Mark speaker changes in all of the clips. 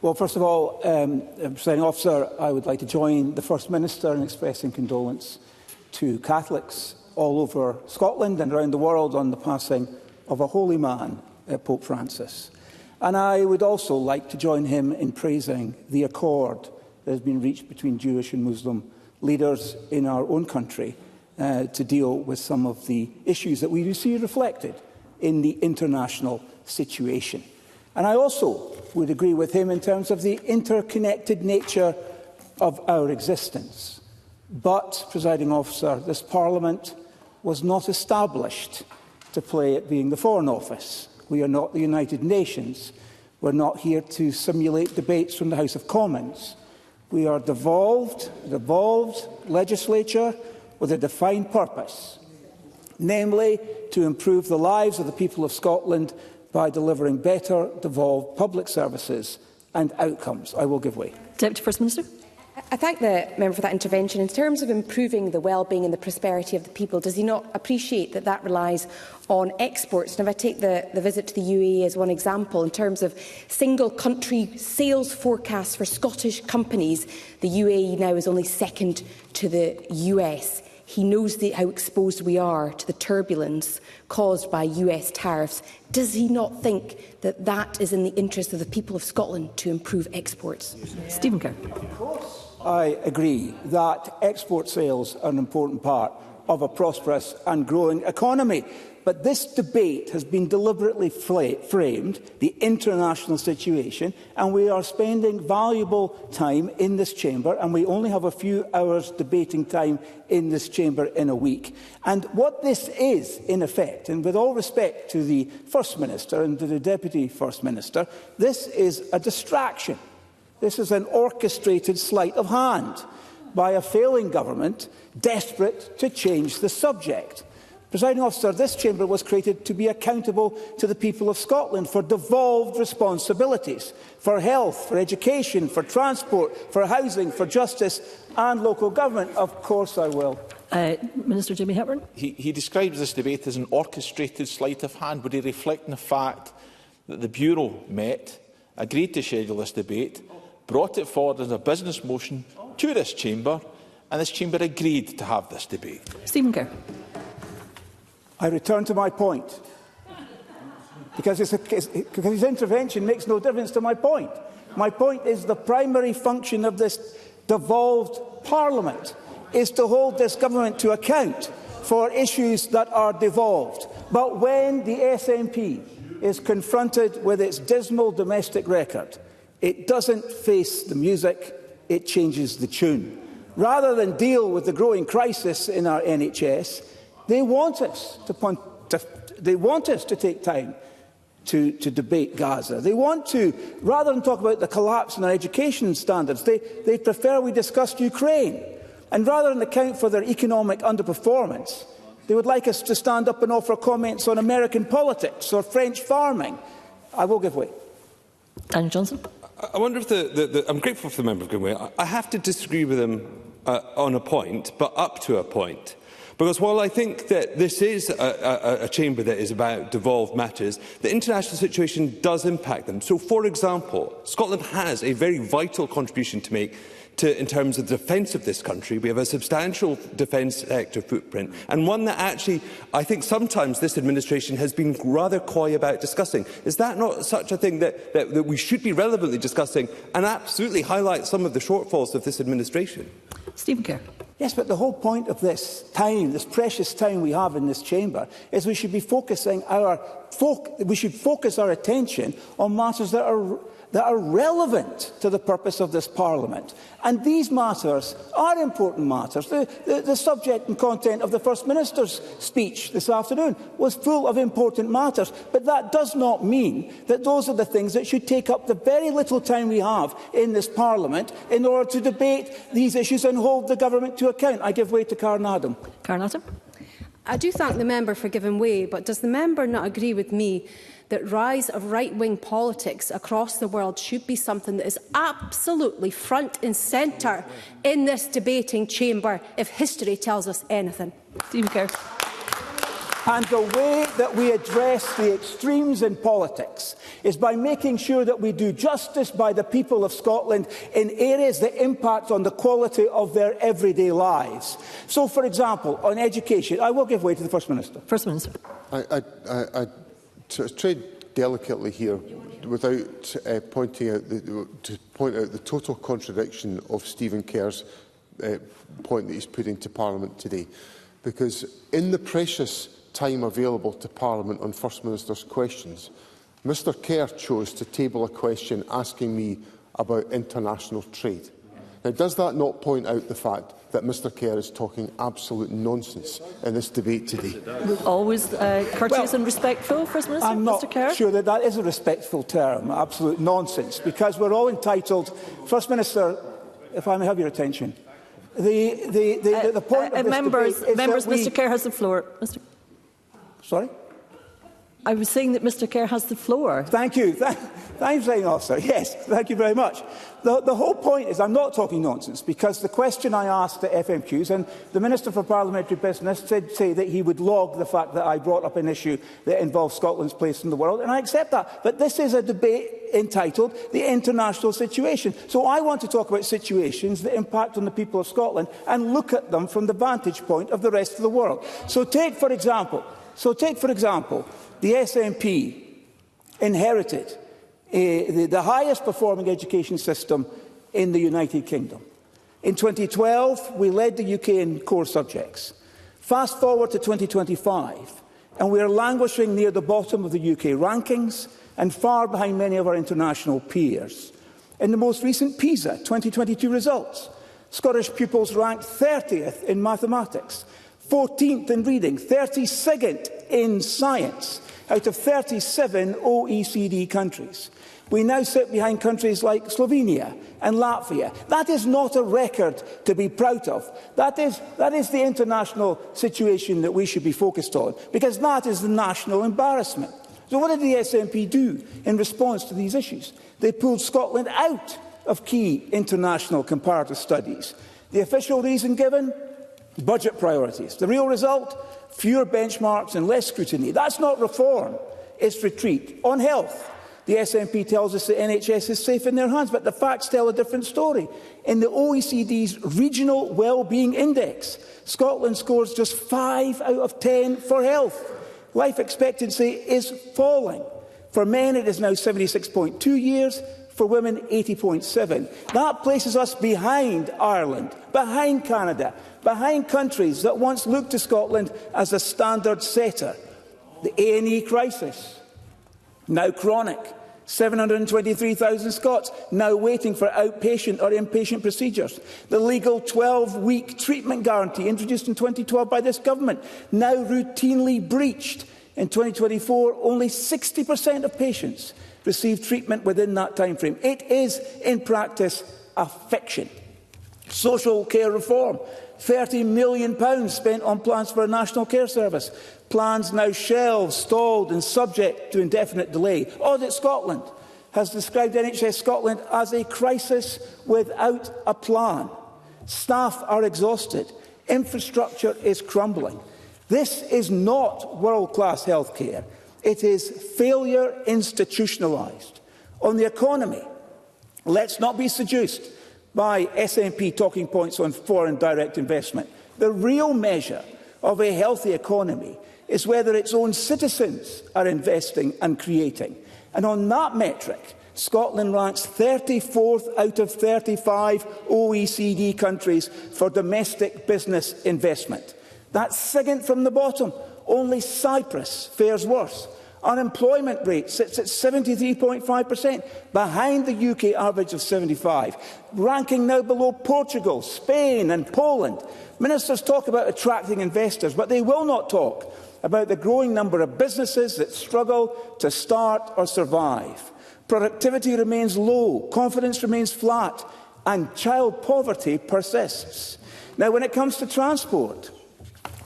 Speaker 1: Well, first of all, Presiding Officer, I would like to join the First Minister in expressing condolence to Catholics all over Scotland and around the world on the passing of a holy man, Pope Francis. And I would also like to join him in praising the accord that has been reached between Jewish and Muslim leaders in our own country to deal with some of the issues that we see reflected in the international situation. And I also would agree with him in terms of the interconnected nature of our existence. But, Presiding Officer, this Parliament was not established to play at being the Foreign Office. We are not the United Nations. We're not here to simulate debates from the House of Commons. We are devolved legislature with a defined purpose, namely to improve the lives of the people of Scotland by delivering better devolved public services and outcomes. I will give way.
Speaker 2: Deputy First Minister.
Speaker 3: I thank the member for that intervention. In terms of improving the well-being and the prosperity of the people, does he not appreciate that that relies on exports? And if I take the visit to the UAE as one example, in terms of single-country sales forecasts for Scottish companies, the UAE now is only second to the US. He knows how exposed we are to the turbulence caused by US tariffs. Does he not think that that is in the interest of the people of Scotland to improve exports?
Speaker 2: Stephen Kerr.
Speaker 1: I agree that export sales are an important part of a prosperous and growing economy. But this debate has been deliberately framed, the international situation, and we are spending valuable time in this chamber, and we only have a few hours debating time in this chamber in a week. And what this is, in effect, and with all respect to the First Minister and to the Deputy First Minister, this is a distraction. This is an orchestrated sleight of hand by a failing government desperate to change the subject. Presiding Officer, this chamber was created to be accountable to the people of Scotland for devolved responsibilities, for health, for education, for transport, for housing, for justice and local government. Of course I will.
Speaker 2: Minister Jamie Hepburn.
Speaker 4: He describes this debate as an orchestrated sleight of hand. Would he reflect on the fact that the Bureau met, agreed to schedule this debate, brought it forward as a business motion to this chamber, and this chamber agreed to have this debate?
Speaker 2: Stephen Kerr.
Speaker 1: I return to my point, because his intervention makes no difference to my point. My point is the primary function of this devolved Parliament is to hold this government to account for issues that are devolved. But when the SNP is confronted with its dismal domestic record, it doesn't face the music, it changes the tune. Rather than deal with the growing crisis in our NHS, they want us to take time to debate Gaza. They want to, rather than talk about the collapse in our education standards, they prefer we discuss Ukraine. And rather than account for their economic underperformance, they would like us to stand up and offer comments on American politics or French farming. I will give way.
Speaker 2: Daniel Johnson.
Speaker 5: I wonder if I'm grateful for the member of giving way. I have to disagree with him on a point, but up to a point. Because while I think that this is a chamber that is about devolved matters, the international situation does impact them. So, for example, Scotland has a very vital contribution to make in terms of the defence of this country. We have a substantial defence sector footprint, and one that actually I think sometimes this administration has been rather coy about discussing. Is that not such a thing that we should be relevantly discussing and absolutely highlight some of the shortfalls of this administration?
Speaker 2: Stephen Kerr.
Speaker 1: Yes, but the whole point of this time, this precious time we have in this chamber, is we should be focusing we should focus our attention on matters that are relevant to the purpose of this Parliament. And these matters are important matters. The subject and content of the First Minister's speech this afternoon was full of important matters, but that does not mean that those are the things that should take up the very little time we have in this Parliament in order to debate these issues and hold the government to account. I give way to Karen Adam.
Speaker 2: Karen Adam.
Speaker 6: I do thank the member for giving way, but does the member not agree with me that rise of right-wing politics across the world should be something that is absolutely front and centre in this debating chamber if history tells us anything?
Speaker 2: Stephen Kerr.
Speaker 1: And the way that we address the extremes in politics is by making sure that we do justice by the people of Scotland in areas that impact on the quality of their everyday lives. So, for example, on education, I will give way to the First Minister.
Speaker 2: First Minister.
Speaker 7: I tread delicately here without pointing out the total contradiction of Stephen Kerr's point that he's putting to Parliament today. Because in the precious time available to Parliament on First Minister's questions, Mr Kerr chose to table a question asking me about international trade. Now, does that not point out the fact that Mr Kerr is talking absolute nonsense in this debate today?
Speaker 2: Always courteous and respectful, First Minister.
Speaker 1: I'm not
Speaker 2: Mr Kerr?
Speaker 1: sure that that is a respectful term, absolute nonsense, because we're all entitled. First Minister, if I may have your attention. The point of this
Speaker 2: members,
Speaker 1: debate is that
Speaker 2: Mr Kerr has the floor.
Speaker 1: Sorry?
Speaker 2: I was saying that Mr Kerr has the floor.
Speaker 1: Thank you. Thank you, Officer. Yes, thank you very much. The whole point is I'm not talking nonsense, because the question I asked at FMQs, and the Minister for Parliamentary Business did say that he would log the fact that I brought up an issue that involves Scotland's place in the world, and I accept that. But this is a debate entitled The International Situation. So I want to talk about situations that impact on the people of Scotland and look at them from the vantage point of the rest of the world. So take, for example, the SNP inherited the highest performing education system in the United Kingdom. In 2012, we led the UK in core subjects. Fast forward to 2025, and we are languishing near the bottom of the UK rankings and far behind many of our international peers. In the most recent PISA 2022 results, Scottish pupils ranked 30th in mathematics, 14th in reading, 32nd in science, out of 37 OECD countries. We now sit behind countries like Slovenia and Latvia. That is not a record to be proud of. That is the international situation that we should be focused on, because that is the national embarrassment. So what did the SNP do in response to these issues? They pulled Scotland out of key international comparative studies. The official reason given? Budget priorities. The real result? Fewer benchmarks and less scrutiny. That's not reform, it's retreat. On health, the SNP tells us the NHS is safe in their hands, but the facts tell a different story. In the OECD's Regional Wellbeing Index, Scotland scores just 5 out of 10 for health. Life expectancy is falling. For men, it is now 76.2 years. For women, 80.7. That places us behind Ireland, behind Canada, behind countries that once looked to Scotland as a standard setter. The A&E crisis, now chronic. 723,000 Scots now waiting for outpatient or inpatient procedures. The legal 12-week treatment guarantee introduced in 2012 by this government, now routinely breached. In 2024, only 60% of patients receive treatment within that time frame. It is, in practice, a fiction. Social care reform. £30 million spent on plans for a national care service. Plans now shelved, stalled and subject to indefinite delay. Audit Scotland has described NHS Scotland as a crisis without a plan. Staff are exhausted. Infrastructure is crumbling. This is not world-class healthcare. It is failure institutionalised. On the economy, let's not be seduced by SNP talking points on foreign direct investment. The real measure of a healthy economy is whether its own citizens are investing and creating. And on that metric, Scotland ranks 34th out of 35 OECD countries for domestic business investment. That's second from the bottom. Only Cyprus fares worse. Unemployment rate sits at 73.5%, behind the UK average of 75, ranking now below Portugal, Spain and Poland. Ministers talk about attracting investors, but they will not talk about the growing number of businesses that struggle to start or survive. Productivity remains low, confidence remains flat, and child poverty persists. Now, when it comes to transport,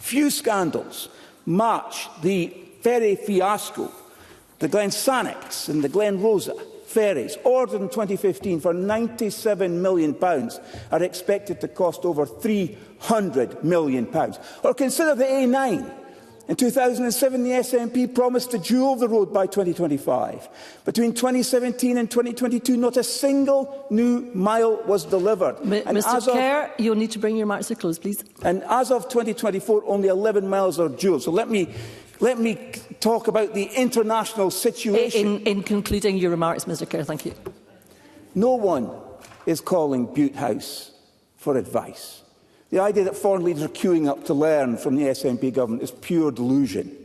Speaker 1: few scandals match the ferry fiasco. The Glen Sannox and the Glen Rosa ferries, ordered in 2015 for £97 million, are expected to cost over £300 million. Or consider the A9, In 2007, the SNP promised to dual the road by 2025. Between 2017 and 2022, not a single new mile was delivered.
Speaker 2: Mr Kerr, you'll need to bring your remarks to close, please.
Speaker 1: And as of 2024, only 11 miles are dual. So let me talk about the international situation.
Speaker 2: In concluding your remarks, Mr Kerr, thank you.
Speaker 1: No one is calling Butte House for advice. The idea that foreign leaders are queuing up to learn from the SNP government is pure delusion.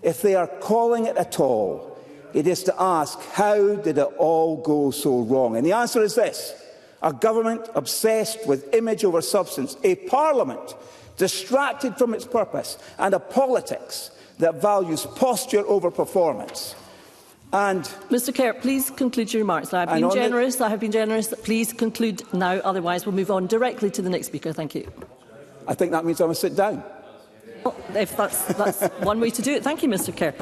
Speaker 1: If they are calling it at all, it is to ask, how did it all go so wrong? And the answer is this: a government obsessed with image over substance, a parliament distracted from its purpose, and a politics that values posture over performance. And
Speaker 2: Mr Kerr, please conclude your remarks. I have been generous. I have been generous. Please conclude now. Otherwise, we'll move on directly to the next speaker. Thank you.
Speaker 1: I think that means I must sit down.
Speaker 2: Well, if that's one way to do it. Thank you, Mr Kerr.